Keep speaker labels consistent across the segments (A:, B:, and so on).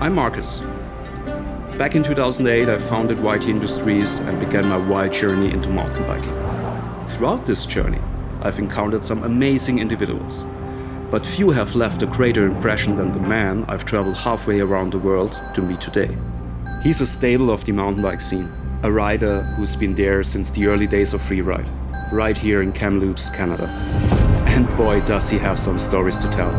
A: I'm Markus. Back in 2008, I founded YT Industries and began my wild journey into mountain biking. Throughout this journey, I've encountered some amazing individuals, but few have left a greater impression than the man I've traveled halfway around the world to meet today. He's a staple of the mountain bike scene, a rider who's been there since the early days of Freeride, right here in Kamloops, Canada. And boy, does he have some stories to tell.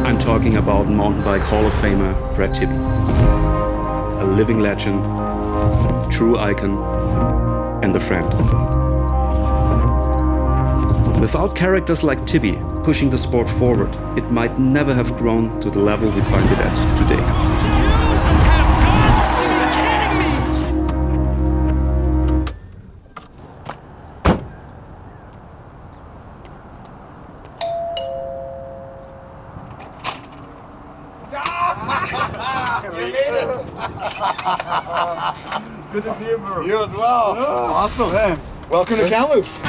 A: I'm talking about mountain bike Hall of Famer Brett Tippie. A living legend, true icon, and a friend. Without characters like Tippie pushing the sport forward, it might never have grown to the level we find it at today.
B: Good to see you, bro.
C: You as well.
B: Oh, awesome, man.
C: Welcome to Kamloops.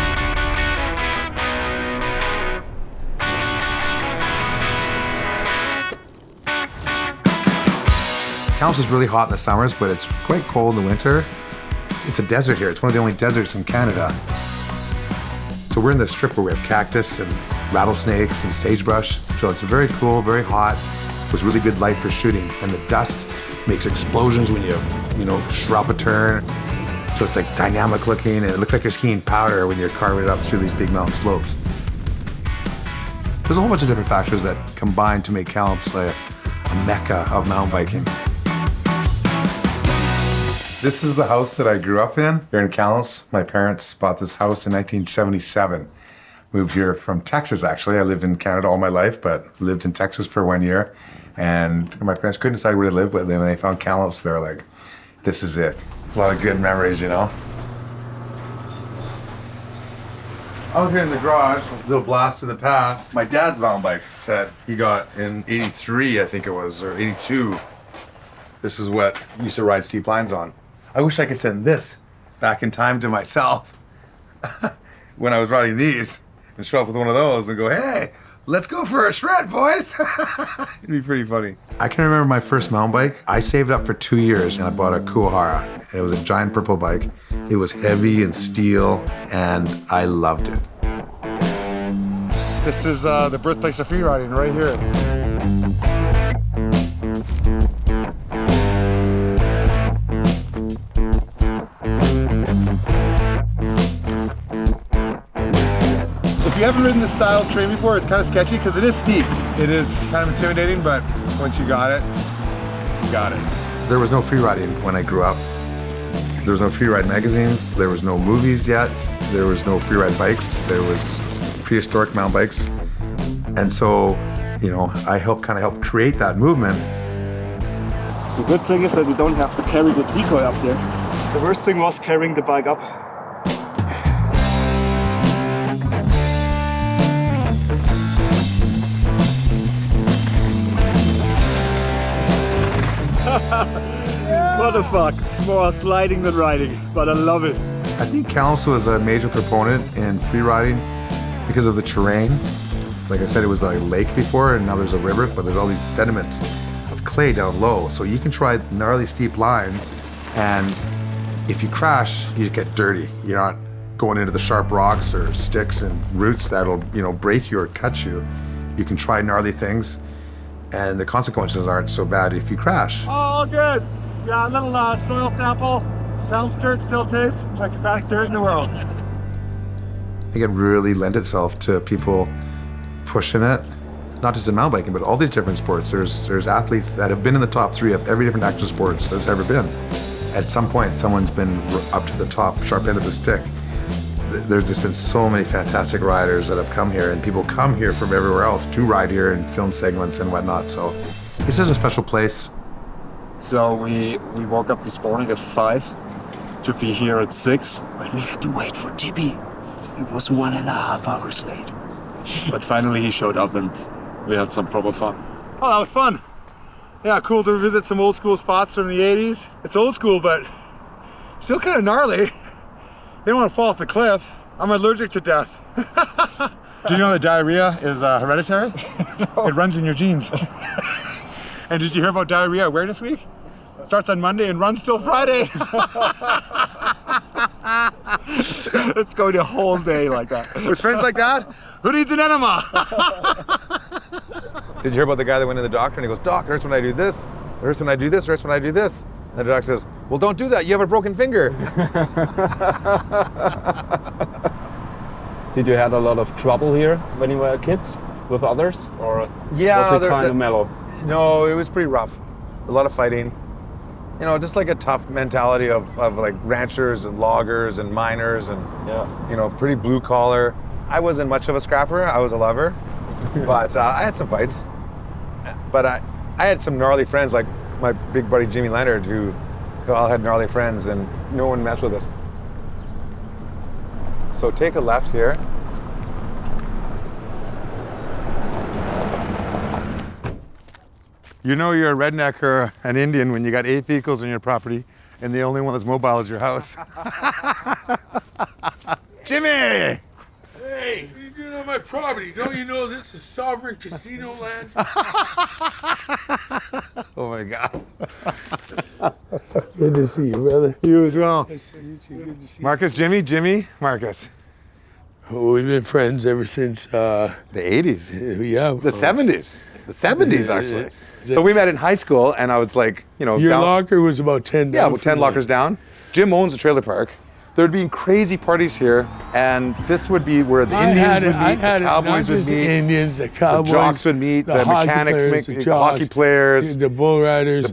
D: Kamloops is really hot in the summers, but it's quite cold in the winter. It's a desert here. It's one of the only deserts in Canada. So we're in the strip where we have cactus and rattlesnakes and sagebrush. So it's very cool, very hot. With really good light for shooting, and the dust makes explosions when you shrub a turn. So it's like dynamic looking, and it looks like you're skiing powder when you're carving it up through these big mountain slopes. There's a whole bunch of different factors that combine to make Kamloops a mecca of mountain biking. This is the house that I grew up in here in Kamloops. My parents bought this house in 1977. Moved here from Texas, actually. I lived in Canada all my life, but lived in Texas for 1 year. And my parents couldn't decide where to live with them, and they found Kamloops. They're like, this is it. A lot of good memories, you know? Out here in the garage, a little blast in the past. My dad's mountain bike that he got in 83, I think it was, or 82. This is what I used to ride steep lines on. I wish I could send this back in time to myself when I was riding these and show up with one of those and go, hey, let's go for a shred, boys. It'd be pretty funny. I can remember my first mountain bike. I saved up for 2 years and I bought a Kuwahara. And it was a giant purple bike. It was heavy and steel and I loved it. This is the birthplace of freeriding right here. If you haven't ridden this style of terrain before, it's kind of sketchy because it is steep. It is kind of intimidating, but once you got it, you got it. There was no freeriding when I grew up. There was no freeride magazines. There was no movies yet. There was no freeride bikes. There was prehistoric mountain bikes. And so, I helped create that movement.
B: The good thing is that we don't have to carry the decoy up there. The worst thing was carrying the bike up. What the fuck, it's more sliding than riding, but I love it.
D: I think Kamloops was a major proponent in freeriding because of the terrain. Like I said, it was a lake before and now there's a river, but there's all these sediments of clay down low. So you can try gnarly steep lines and if you crash, you get dirty. You're not going into the sharp rocks or sticks and roots that'll, break you or cut you. You can try gnarly things and the consequences aren't so bad if you crash.
B: Oh, good. Yeah, a little soil sample. Smells dirt, still tastes like the best dirt in the world.
D: I think it really lent itself to people pushing it, not just in mountain biking, but all these different sports. There's athletes that have been in the top 3 of every different action sports there's ever been. At some point, someone's been up to the top, sharp end of the stick. There's just been so many fantastic riders that have come here, and people come here from everywhere else to ride here and film segments and whatnot. So this is a special place.
B: So we woke up this morning at 5 to be here at 6, but we had to wait for Tippie. It was 1.5 hours late. But finally he showed up and we had some proper fun. Oh, that was fun. Yeah, cool to visit some old school spots from the 80s. It's old school, but still kind of gnarly. They don't want to fall off the cliff. I'm allergic to death. Do you know that diarrhea is hereditary? It runs in your genes. And did you hear about diarrhea awareness week? Starts on Monday and runs till Friday. It's going to a whole day like that. With friends like that, who needs an enema?
D: Did you hear about the guy that went to the doctor and he goes, Doc, it hurts when I do this, it hurts when I do this, it hurts when I do this. And the doctor says, well, don't do that, you have a broken finger.
C: Did you have a lot of trouble here when you were kids with others, or
D: Yeah,
C: was it kind of mellow?
D: No, it was pretty rough. A lot of fighting. You know, just like a tough mentality of like ranchers and loggers and miners and, you know, pretty blue collar. I wasn't much of a scrapper, I was a lover, but I had some fights. But I had some gnarly friends, like my big buddy Jimmy Leonard, who all had gnarly friends and no one messed with us. So take a left here. You know you're a redneck or an Indian when you got 8 vehicles on your property and the only one that's mobile is your house. Jimmy!
E: Hey, what are you doing on my property? Don't you know this is sovereign casino land?
D: Oh my God.
E: Good to see you, brother.
D: You as well.
E: Nice to meet you. Good to see
D: Markus, Jimmy, Markus.
E: you. We've been friends ever since,
D: The 80s.
E: yeah.
D: The 70s. The 70s, actually. So we met in high school and I was like, you know,
E: Your
D: down,
E: locker was about 10 down.
D: yeah, about 10
E: from
D: lockers down. Jim owns a trailer park. There'd be crazy parties here, and this would be where the Indians would meet, the Cowboys would
E: the
D: meet,
E: Indians, the Cowboys,
D: the jocks would meet, the mechanics, the hockey players,
E: the bull riders,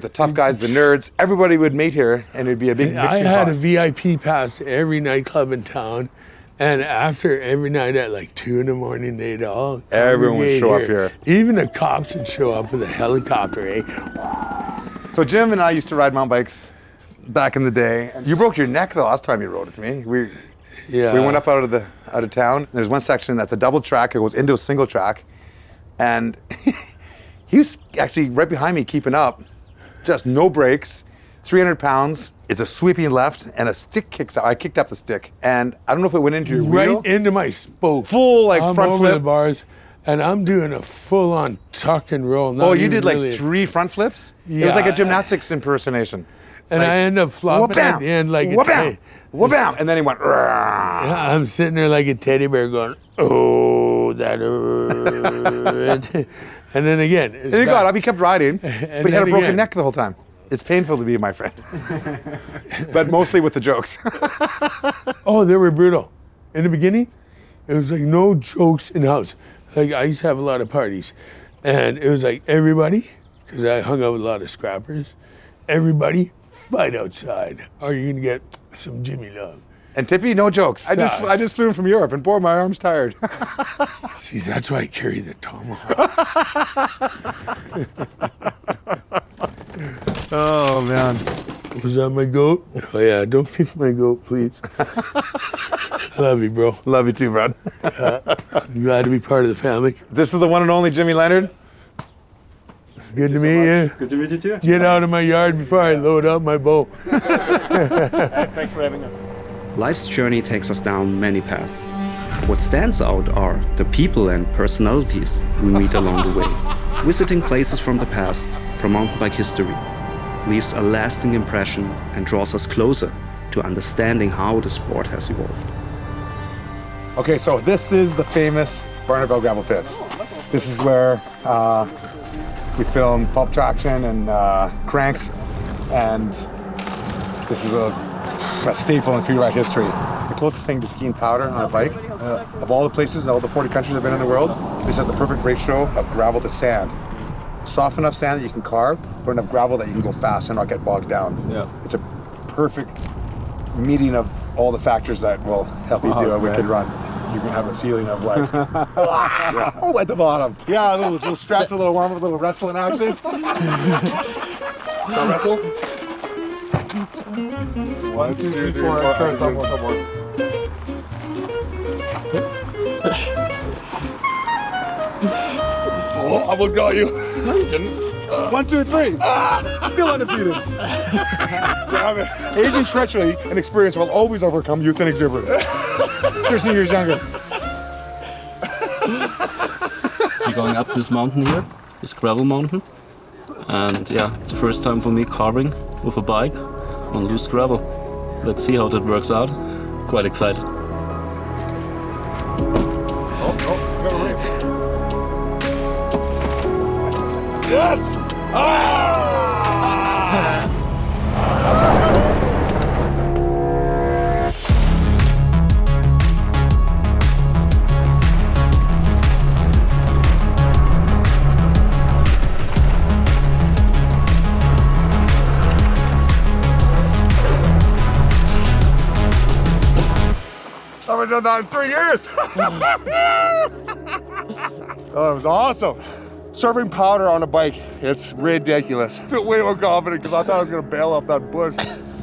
D: the tough guys, the nerds. Everybody would meet here, and it'd be a big mixing
E: I had
D: pot.
E: a VIP pass to every nightclub in town, and after every night at like 2 in the morning, they'd all
D: Everyone would
E: congregate
D: show up here.
E: Even the cops would show up with a helicopter, eh?
D: So Jim and I used to ride mountain bikes back in the day. You broke your neck the last time you rode it to me. We went up out of town. There's one section that's a double track. It goes into a single track, and he was actually right behind me keeping up. Just no brakes, 300 pounds. It's a sweeping left, and a stick kicks out. I kicked up the stick, and I don't know if it went into your wheel.
E: Right into my spoke.
D: Full like
E: I'm
D: front
E: over
D: flip.
E: the bars, and I'm doing a full-on tuck and roll.
D: Oh, you did like 3 front flips? It was like a
E: Yeah.
D: gymnastics impersonation.
E: And
D: like,
E: I end up flopping at the end like a teddy.
D: Wha-bam! And then he went, "Rah."
E: I'm sitting there like a teddy bear going, oh, that hurt. And then again.
D: And he got up, he kept riding, but he had a
E: then
D: broken
E: again.
D: neck the whole time. It's painful to be my friend. But mostly with the jokes.
E: Oh, they were brutal. In the beginning, it was like no jokes in the house. Like I used to have a lot of parties. And it was like everybody, because I hung out with a lot of scrappers, everybody fight outside. Or you're gonna get some Jimmy love.
D: And Tippie, no jokes. I just flew in from Europe, and boy, my arm's tired.
E: See, that's why I carry the tomahawk.
D: Oh man.
E: Was that my goat? Oh yeah, don't kick my goat, please. I love you, bro.
D: Love you too, bro.
E: I'm glad to be part of the family.
D: This is the one and only Jimmy Leonard.
E: Good to meet you.
C: Good to meet you too.
E: Get out of my yard before I load up my bow.
B: Thanks for having us.
A: Life's journey takes us down many paths. What stands out are the people and personalities we meet along the way. Visiting places from the past, from mountain bike history, leaves a lasting impression and draws us closer to understanding how the sport has evolved.
D: Okay, so this is the famous Barneville gravel pits. This is where we filmed Pulp Traction and Cranked, and this is a staple in freeride history. The closest thing to skiing powder on a bike, of all the places, all the 40 countries I've been in the world, this has the perfect ratio of gravel to sand. Soft enough sand that you can carve, but enough gravel that you can go fast and not get bogged down.
C: Yeah.
D: It's a perfect meeting of all the factors that will help you do a wicked run. You're gonna have a feeling of like, oh, at the bottom. Yeah, a little stretch, a little warm up, a little wrestling action. Go wrestle. 1, 2, 3, 4. Couple more. Oh, I almost got you. No, you didn't. 1, 2, 3. Still undefeated. Damn it. Age and treachery and experience will always overcome youth and exuberance. 13 years younger.
C: going up this mountain here, this gravel mountain. And yeah, it's the first time for me carving with a bike on loose gravel. Let's see how that works out. Quite excited.
D: Yes! Ah! I haven't done that in 3 years. Oh, it was awesome. Serving powder on a bike, it's ridiculous. I feel way more confident because I thought I was gonna bail off that bush.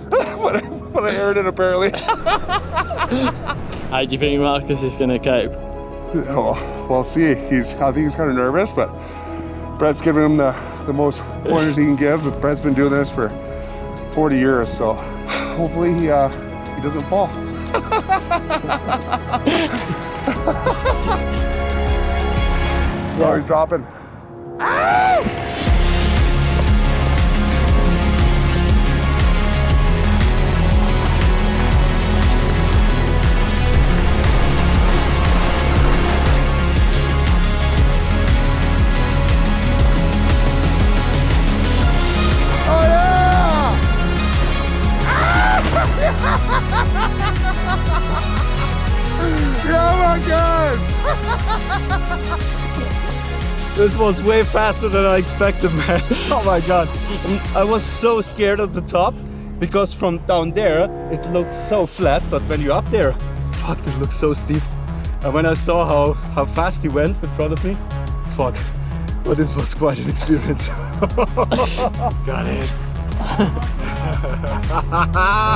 D: but I aired it apparently.
F: How do you think Markus is gonna cope?
D: Oh, we'll see. I think he's kind of nervous, but Brett's giving him the most pointers he can give. But Brett's been doing this for 40 years, so hopefully he doesn't fall. Oh, he's dropping. Oh my God!
B: This was way faster than I expected, man. Oh my God. I was so scared at the top because from down there, it looked so flat, but when you're up there, fuck, it looks so steep. And when I saw how fast he went in front of me, fuck, well, this was quite an experience. Got it.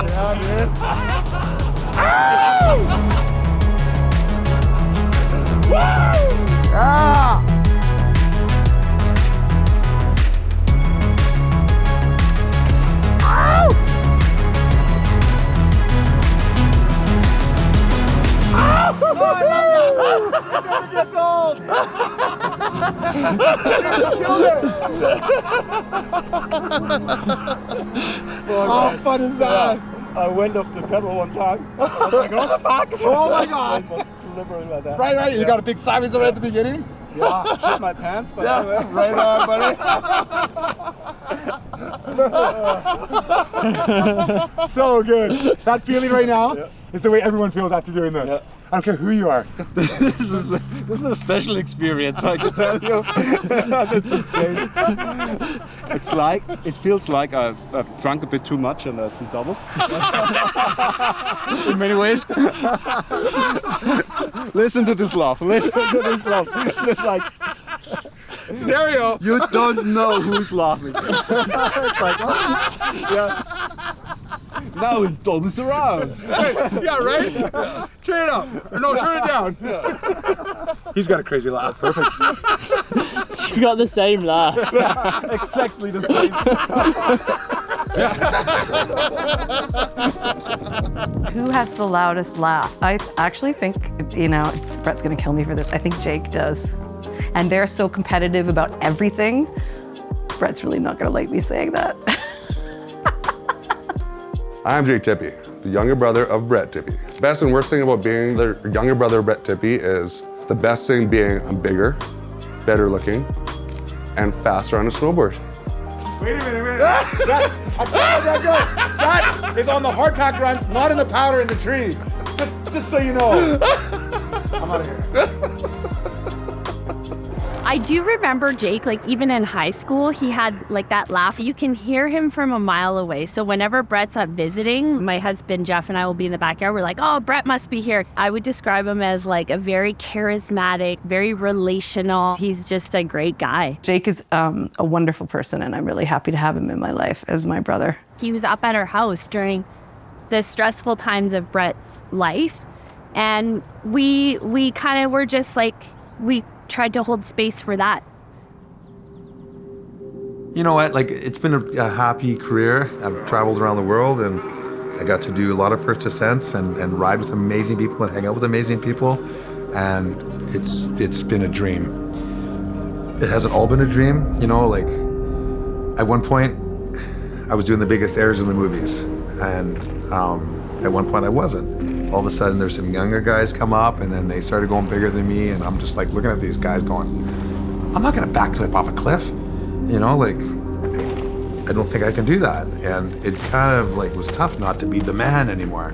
B: Yeah, man. Woo! Yeah! It never gets old! How fun is that? I went off the pedal one time. I was like, what the fuck? Oh my God! I was slippery like that. Right. You got a big silencer right at the beginning? Yeah, shit my pants, but anyway. Right on, buddy. So good. That feeling right now is the way everyone feels after doing this. Yeah. I don't care who you are. This is a special experience, I can tell you. It's insane. It feels like I've drunk a bit too much and I've seen double. In many ways. Listen to this laugh. It's like stereo. You don't know who's laughing. It's like, oh, yeah. Now it doubles around. Hey, yeah, right? Turn it up. Or no, turn it down. He's got a crazy laugh. Perfect.
F: You got the same laugh.
B: Exactly the same.
G: Who has the loudest laugh? I actually think, Brett's gonna kill me for this. I think Jake does. And they're so competitive about everything. Brett's really not gonna like me saying that.
D: I'm Jake Tippie, the younger brother of Brett Tippie. Best and worst thing about being the younger brother of Brett Tippie is the best thing being I'm bigger, better looking, and faster on a snowboard.
H: Wait a minute. I can't let that go. That is on the hard pack runs, not in the powder in the trees. Just so you know. I'm out of here.
I: I do remember Jake, even in high school, he had that laugh. You can hear him from a mile away. So whenever Brett's up visiting, my husband Jeff and I will be in the backyard. We're like, oh, Brett must be here. I would describe him as a very charismatic, very relational. He's just a great guy.
G: Jake is a wonderful person, and I'm really happy to have him in my life as my brother.
I: He was up at our house during the stressful times of Brett's life. And we kind of were just we tried to hold space for that.
J: You know what, it's been a happy career. I've traveled around the world and I got to do a lot of first ascents and ride with amazing people and hang out with amazing people. And it's been a dream. it hasn't all been a dream, you know, like at one point I was doing the biggest airs in the movies, and at one point I wasn't. All of a sudden there's some younger guys come up, and then they started going bigger than me, and I'm just like looking at these guys going, I'm not gonna backflip off a cliff, you know, like I don't think I can do that. And it kind of like was tough not to be the man anymore.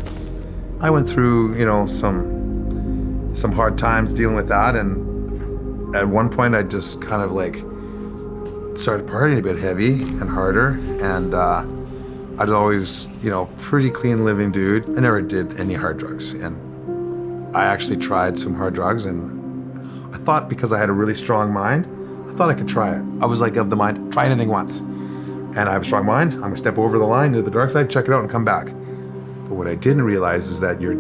J: I went through, you know, some hard times dealing with that, and at one point I just kind of like started partying a bit heavy and harder, and I'd always, you know, pretty clean living dude. I never did any hard drugs, and I actually tried some hard drugs, and I thought because I had a really strong mind, I thought I could try it. I was like of the mind, try anything once. And I have a strong mind, I'm gonna step over the line to the dark side, check it out and come back. But what I didn't realize is that your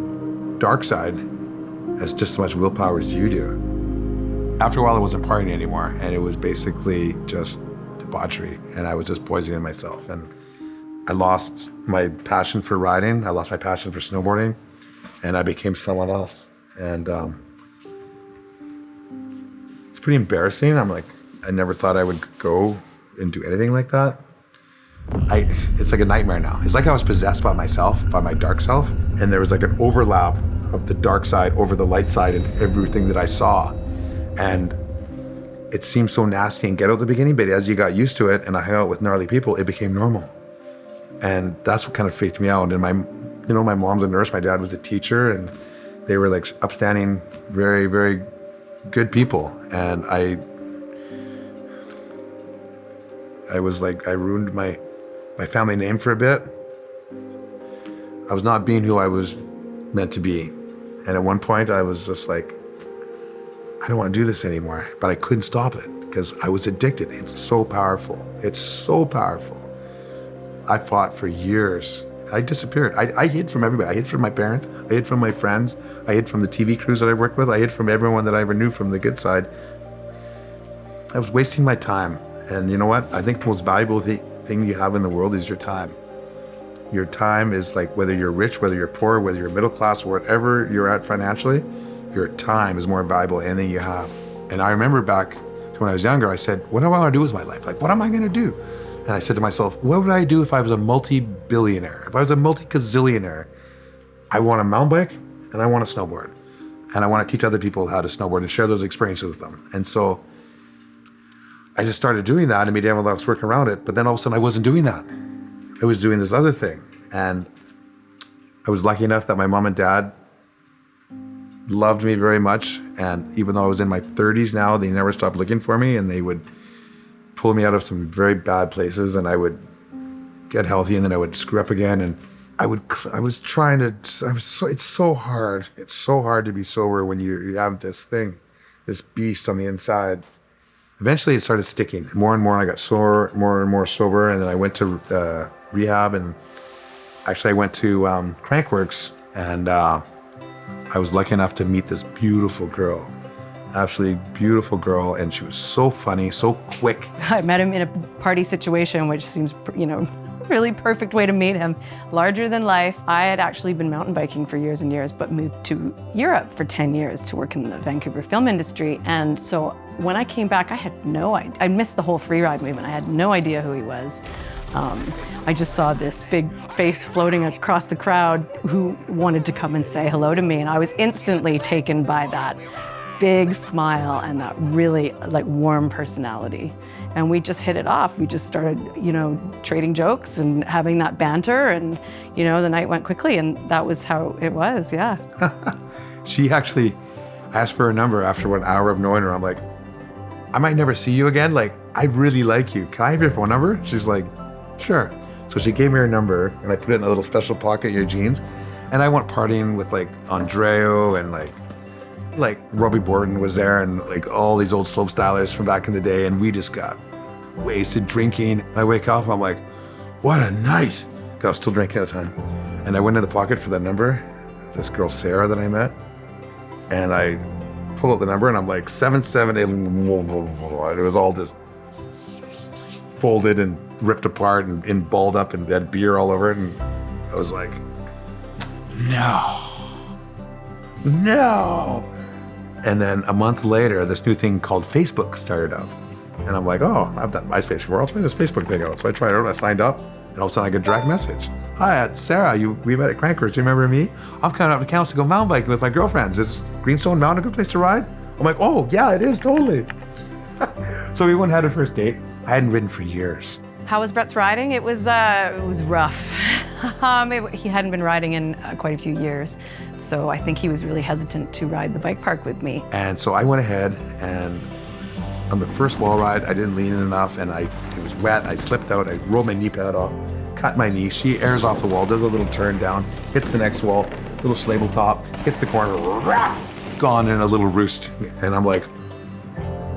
J: dark side has just as much willpower as you do. After a while, I wasn't partying anymore, and it was basically just debauchery, and I was just poisoning myself. And I lost my passion for riding, I lost my passion for snowboarding, and I became someone else. And it's pretty embarrassing. I'm like, I never thought I would go and do anything like that. It's like a nightmare now. It's like I was possessed by myself, by my dark self, and there was like an overlap of the dark side over the light side and everything that I saw. And it seemed so nasty and ghetto at the beginning, but as you got used to it and I hung out with gnarly people, it became normal. And that's what kind of freaked me out. And my mom's a nurse, my dad was a teacher, and they were like upstanding, very, very good people. And I was like, I ruined my family name for a bit. I was not being who I was meant to be. And at one point I was just like, I don't want to do this anymore, but I couldn't stop it because I was addicted. It's so powerful. It's so powerful. I fought for years. I disappeared. I hid from everybody. I hid from my parents. I hid from my friends. I hid from the TV crews that I worked with. I hid from everyone that I ever knew from the good side. I was wasting my time. And you know what? I think the most valuable thing you have in the world is your time. Your time is like, whether you're rich, whether you're poor, whether you're middle class, whatever you're at financially, your time is more valuable than anything you have. And I remember back to when I was younger, I said, what do I want to do with my life? Like, what am I going to do? And I said to myself, what would I do if I was a multi-billionaire? If I was a multi-gazillionaire? I want a mountain bike and I want to snowboard. And I want to teach other people how to snowboard and share those experiences with them. And so I just started doing that and made everyone else work around it. But then all of a sudden I wasn't doing that. I was doing this other thing. And I was lucky enough that my mom and dad loved me very much. And even though I was in my 30s now, they never stopped looking for me, and they would pull me out of some very bad places, and I would get healthy, and then I would screw up again. And it's so hard. It's so hard to be sober when you have this thing, this beast on the inside. Eventually it started sticking more and more. I got sore, more and more sober. And then I went to rehab, and actually I went to Crankworks, and I was lucky enough to meet this beautiful girl, absolutely beautiful girl. And she was so funny, so quick.
G: I met him in a party situation, which seems, really perfect way to meet him. Larger than life. I had actually been mountain biking for years and years, but moved to Europe for 10 years to work in the Vancouver film industry. And so when I came back, I had no idea. I missed the whole Freeride movement. I had no idea who he was. I just saw this big face floating across the crowd who wanted to come and say hello to me. And I was instantly taken by that big smile and that really warm personality. And we just hit it off. We just started, trading jokes and having that banter, and, the night went quickly, and that was how it was, yeah.
J: She actually asked for her number after an hour of knowing her. I'm like, I might never see you again. Like, I really like you. Can I have your phone number? She's like, sure. So she gave me her number, and I put it in a little special pocket in your jeans. And I went partying with Andreo and Robbie Borden was there, and all these old slope stylers from back in the day, and we just got wasted drinking. I wake up, I'm like, what a night. I was still drinking at the time. And I went in the pocket for that number, this girl Sarah that I met, and I pull up the number, and I'm like 778, it was all just folded and ripped apart and balled up and had beer all over it. And I was like, no. And then a month later, this new thing called Facebook started up. And I'm like, oh, I've done MySpace before. I'll try this Facebook thing out. So I tried it out. I signed up. And all of a sudden I get a direct message. Hi, it's Sarah. We met at Crankers. Do you remember me? I'm coming up to Kamloops to go mountain biking with my girlfriends. Is Greenstone Mountain a good place to ride? I'm like, oh, yeah, it is, totally. So we went and had a first date. I hadn't ridden for years.
G: How was Brett's riding? It was rough. He hadn't been riding in quite a few years, so I think he was really hesitant to ride the bike park with me.
J: And so I went ahead, and on the first wall ride, I didn't lean in enough, and it was wet. I slipped out. I rolled my knee pad off, cut my knee. She airs off the wall, does a little turn down, hits the next wall, little slable top, hits the corner, gone in a little roost. And I'm like,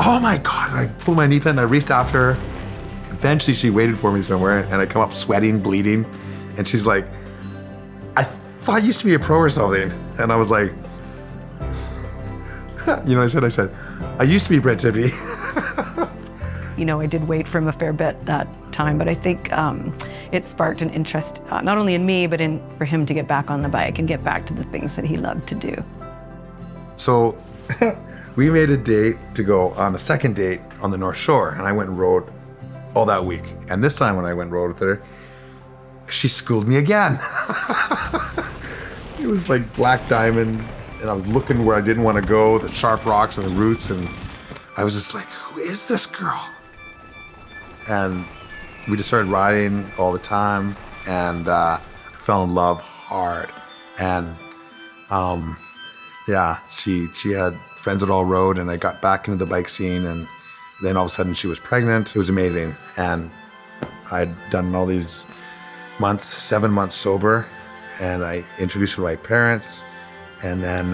J: oh my God. I pulled my knee pad and I raced after her. Eventually she waited for me somewhere, and I come up sweating, bleeding, and she's like, I thought you used to be a pro or something. And I was like, you know what I said? I used to be Brett Tippie.
G: You know, I did wait for him a fair bit that time, but I think it sparked an interest, not only in me, but for him to get back on the bike and get back to the things that he loved to do.
J: So we made a date to go on a second date on the North Shore, and I went and rode all that week. And this time when I went and rode with her, she schooled me again. It was like black diamond, and I was looking where I didn't want to go, the sharp rocks and the roots, and I was just like, who is this girl? And we just started riding all the time, and I fell in love hard. And yeah, she had friends that all rode, and I got back into the bike scene, and then all of a sudden she was pregnant. It was amazing. And I'd done all these months, 7 months sober, and I introduced her to my parents, and then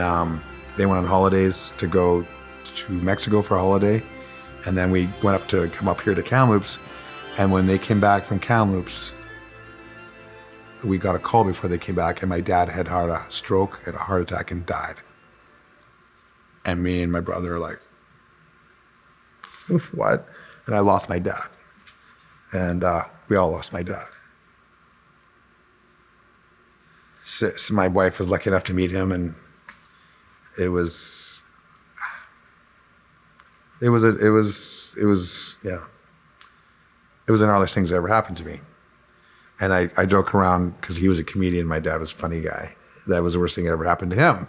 J: they went on holidays to go to Mexico for a holiday, and then we went come up here to Kamloops, and when they came back from Kamloops, we got a call before they came back, and my dad had had a stroke, had a heart attack, and died. And me and my brother are like, what? And I lost my dad. And we all lost my dad. So my wife was lucky enough to meet him, and it was the gnarliest things that ever happened to me. And I joke around, because he was a comedian, my dad was a funny guy. That was the worst thing that ever happened to him.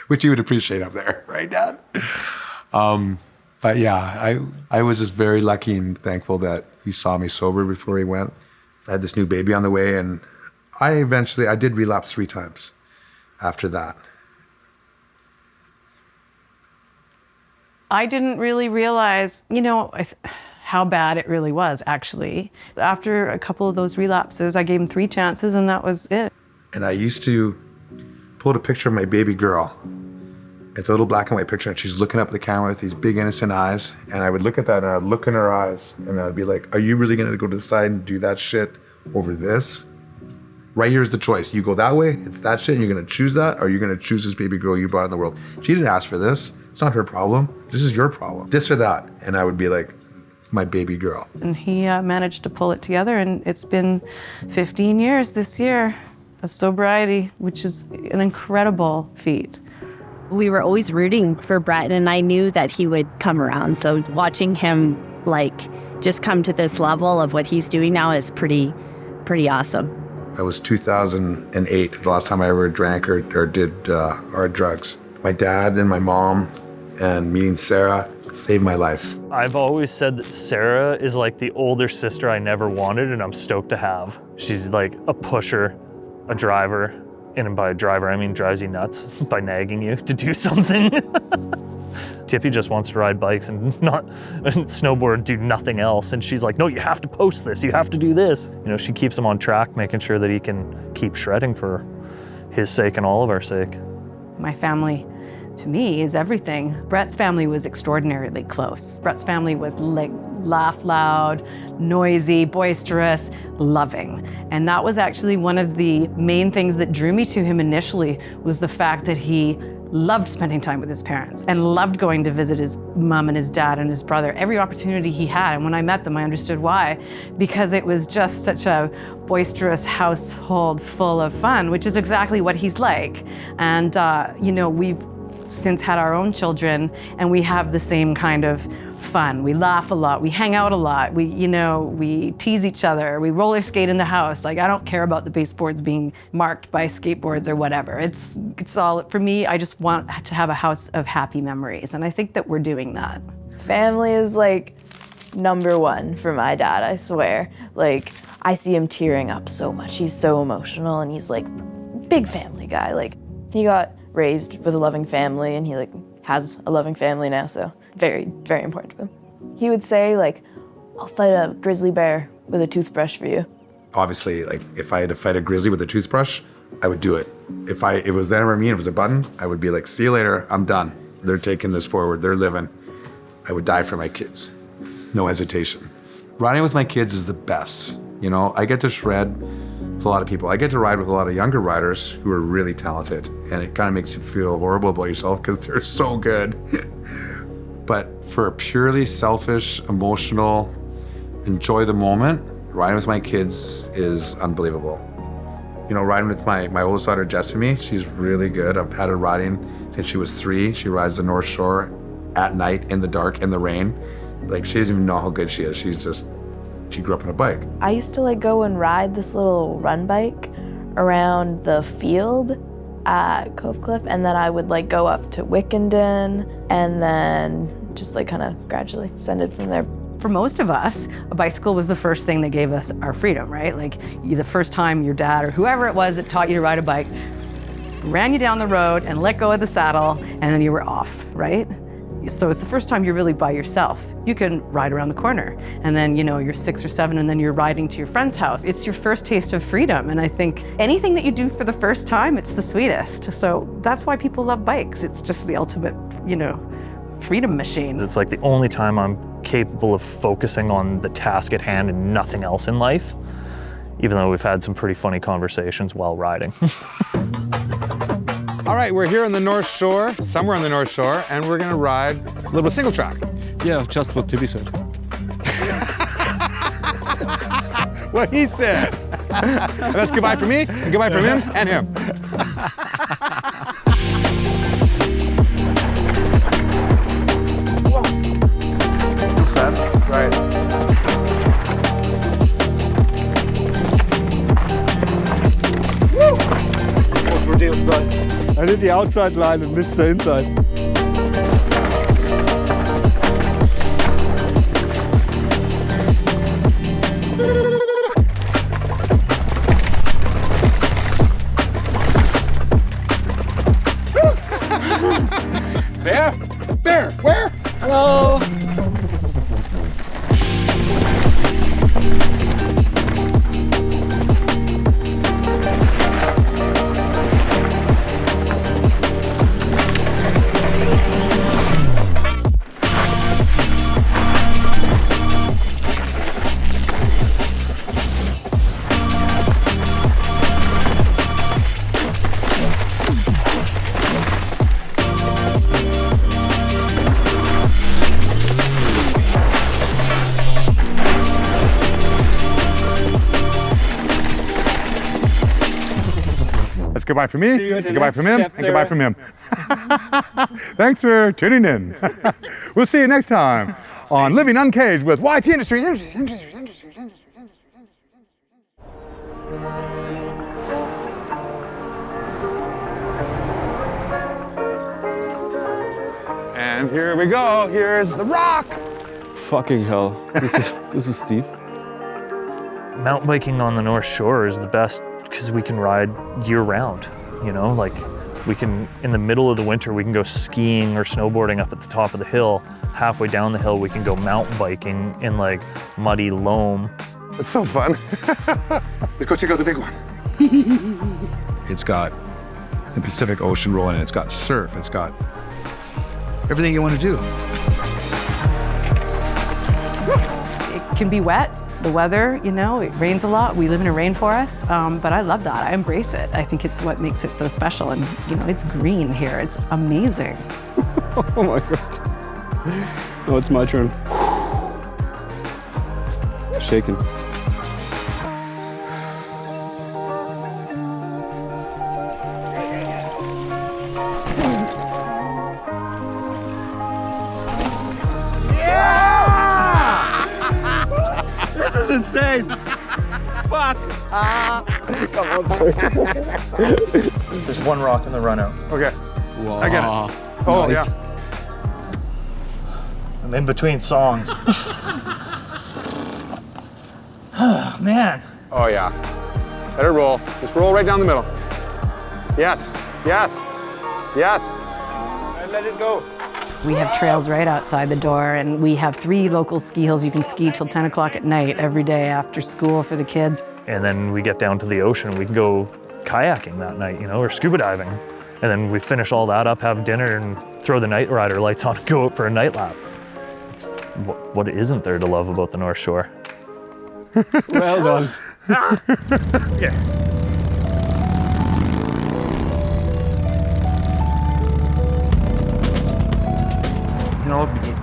J: Which you would appreciate up there, right, Dad? But yeah, I was just very lucky and thankful that he saw me sober before he went. I had this new baby on the way, and I did relapse 3 times after that.
G: I didn't really realize, how bad it really was, actually. After a couple of those relapses, I gave him 3 chances, and that was it.
J: And I used to pull a picture of my baby girl. It's a little black and white picture, and she's looking up at the camera with these big innocent eyes. And I would look at that, and I'd look in her eyes, and I'd be like, are you really gonna go to the side and do that shit over this? Right here's the choice. You go that way, it's that shit, and you're gonna choose that, or you're gonna choose this baby girl you brought in the world. She didn't ask for this. It's not her problem. This is your problem. This or that. And I would be like, my baby girl.
G: And he managed to pull it together, and it's been 15 years this year of sobriety, which is an incredible feat.
I: We were always rooting for Brett, and I knew that he would come around. So watching him just come to this level of what he's doing now is pretty awesome.
J: That was 2008, the last time I ever drank or did hard drugs. My dad and my mom and meeting Sarah saved my life.
K: I've always said that Sarah is like the older sister I never wanted, and I'm stoked to have. She's like a pusher, a driver, and by a driver I mean drives you nuts by nagging you to do something. Tippie just wants to ride bikes and not snowboard, do nothing else. And she's like, no, you have to post this, you have to do this. She keeps him on track, making sure that he can keep shredding for his sake and all of our sake.
G: My family, to me, is everything. Brett's family was extraordinarily close. Brett's family was laugh loud, noisy, boisterous, loving. And that was actually one of the main things that drew me to him initially, was the fact that he loved spending time with his parents and loved going to visit his mom and his dad and his brother every opportunity he had. And when I met them, I understood why, because it was just such a boisterous household full of fun, which is exactly what he's like. And, we've since had our own children, and we have the same kind of fun. We laugh a lot, we hang out a lot, we tease each other, we roller skate in the house. Like, I don't care about the baseboards being marked by skateboards or whatever. It's all, for me, I just want to have a house of happy memories, and I think that we're doing that.
L: Family is like number one for my dad, I swear. Like, I see him tearing up so much. He's so emotional, and he's like big family guy. Like, he got raised with a loving family, and he like has a loving family now, so very, very important to him. He would say like, I'll fight a grizzly bear with a toothbrush for you.
J: Obviously, like if I had to fight a grizzly with a toothbrush, I would do it. If it was them or me, and it was a button, I would be like, see you later, I'm done. They're taking this forward, they're living. I would die for my kids, no hesitation. Riding with my kids is the best. You know, I get to shred with a lot of people. I get to ride with a lot of younger riders who are really talented, and it kind of makes you feel horrible about yourself because they're so good. But for a purely selfish, emotional, enjoy the moment, riding with my kids is unbelievable. You know, riding with my oldest daughter, Jessamy, she's really good. I've had her riding since she was 3. She rides the North Shore at night, in the dark, in the rain. Like, she doesn't even know how good she is. She grew up on a bike.
L: I used to like go and ride this little run bike around the field at Cove Cliff, and then I would like go up to Wickenden, and then just like kind of gradually ascended from there.
G: For most of us, a bicycle was the first thing that gave us our freedom, right? Like, the first time your dad or whoever it was that taught you to ride a bike ran you down the road and let go of the saddle, and then you were off, right? So it's the first time you're really by yourself. You can ride around the corner, and then, you know, you're 6 or 7, and then you're riding to your friend's house. It's your first taste of freedom, and I think anything that you do for the first time, it's the sweetest. So that's why people love bikes. It's just the ultimate, you know, freedom machine.
K: It's like the only time I'm capable of focusing on the task at hand and nothing else in life, even though we've had some pretty funny conversations while riding.
H: All right, we're here on the North Shore, somewhere on the North Shore, and we're gonna ride a little single track.
C: Yeah, just what Tippie said.
H: What he said. And that's goodbye from me, and goodbye from him, and him.
B: Too fast. Right. Woo! Reduce that.
M: I did the outside line and missed the inside.
H: Bear? Bear, where?
M: Hello.
H: Goodbye from me, and goodbye from him, and goodbye from him. Thanks for tuning in. We'll see you next time on Living Uncaged with YT Industries. And here we go. Here's the rock.
C: Fucking hell. This is steep.
K: Mountain biking on the North Shore is the best because we can ride year round, you know, like we can, in the middle of the winter, we can go skiing or snowboarding up at the top of the hill. Halfway down the hill, we can go mountain biking in like muddy loam.
H: It's so fun. Let's go check out the big one.
J: It's got the Pacific Ocean rolling in. It's got surf. It's got everything you want to do.
G: It can be wet. The weather, you know, it rains a lot. We live in a rainforest, but I love that. I embrace it. I think it's what makes it so special. And, you know, it's green here. It's amazing.
C: Oh my God. Oh, it's my turn. Shaking.
H: was insane. Fuck. Come on.
K: There's one rock in the run out.
H: Okay.
C: Wow.
H: I get it. Oh,
C: Nice.
H: yeah.
K: I'm in between songs. Man.
H: Oh, yeah. Let it roll. Just roll right down the middle. Yes. Yes. Yes. And let it go.
G: We have trails right outside the door, and we have 3 local ski hills you can ski till 10 o'clock at night every day after school for the kids.
K: And then we get down to the ocean. We can go kayaking that night, or scuba diving. And then we finish all that up, have dinner, and throw the night rider lights on and go out for a night lap. It's, what isn't there to love about the North Shore?
H: Well done.
K: Yeah.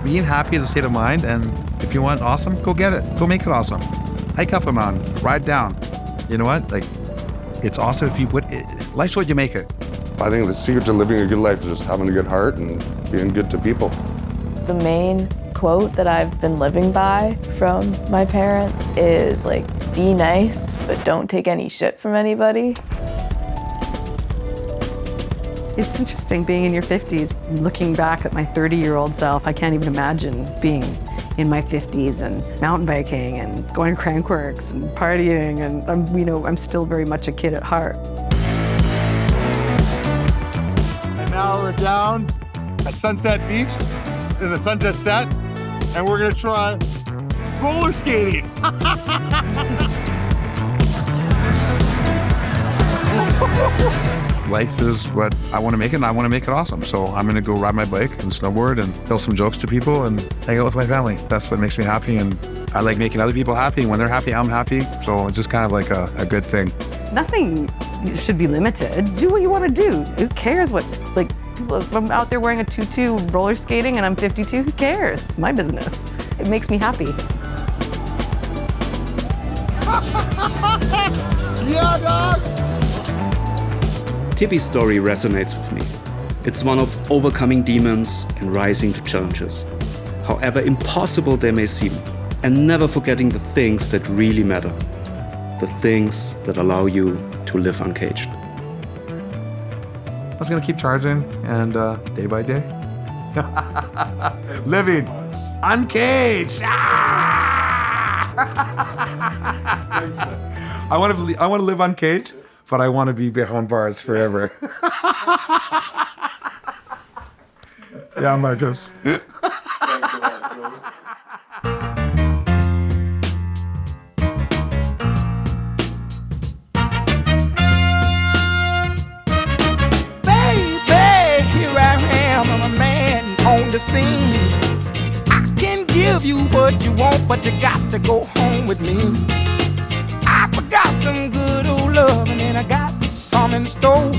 J: Being happy is a state of mind, and if you want awesome, go get it. Go make it awesome. Hike up a mountain, ride down. You know what? It's awesome if you would. Life's what you make it.
N: I think the secret to living a good life is just having a good heart and being good to people.
L: The main quote that I've been living by from my parents is be nice, but don't take any shit from anybody.
G: It's interesting being in your 50s, looking back at my 30-year-old self. I can't even imagine being in my 50s and mountain biking and going to Crankworks and partying, and I'm still very much a kid at heart.
H: And now we're down at Sunset Beach, and the sun just set, and we're gonna try roller skating.
J: Life is what I want to make it, and I want to make it awesome. So I'm going to go ride my bike and snowboard and tell some jokes to people and hang out with my family. That's what makes me happy, and I like making other people happy. And when they're happy, I'm happy. So it's just kind of like a good thing.
G: Nothing should be limited. Do what you want to do. Who cares what, if I'm out there wearing a tutu roller skating and I'm 52, who cares? It's my business. It makes me happy.
H: Yeah, dog!
A: Tippie's story resonates with me. It's one of overcoming demons and rising to challenges, however impossible they may seem, and never forgetting the things that really matter, the things that allow you to live uncaged.
J: I was going to keep charging, and day by day, living uncaged. I want to live uncaged, but I want to be behind bars forever. Yeah, Markus.
O: On the scene, I can give you what you want, but you got to go home with me. I forgot some good old love, and then I got some in store.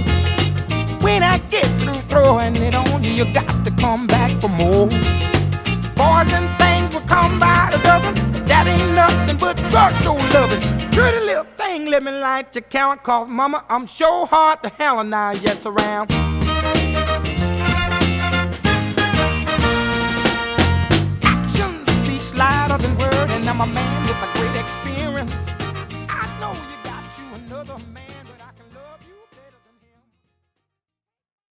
O: When I get through throwing it on you, you got to come back for more. Boys and things will come by the dozen, but that ain't nothing but drugstore loving. Pretty little thing living like you count, cause mama, I'm sure hard to handle now, yes around.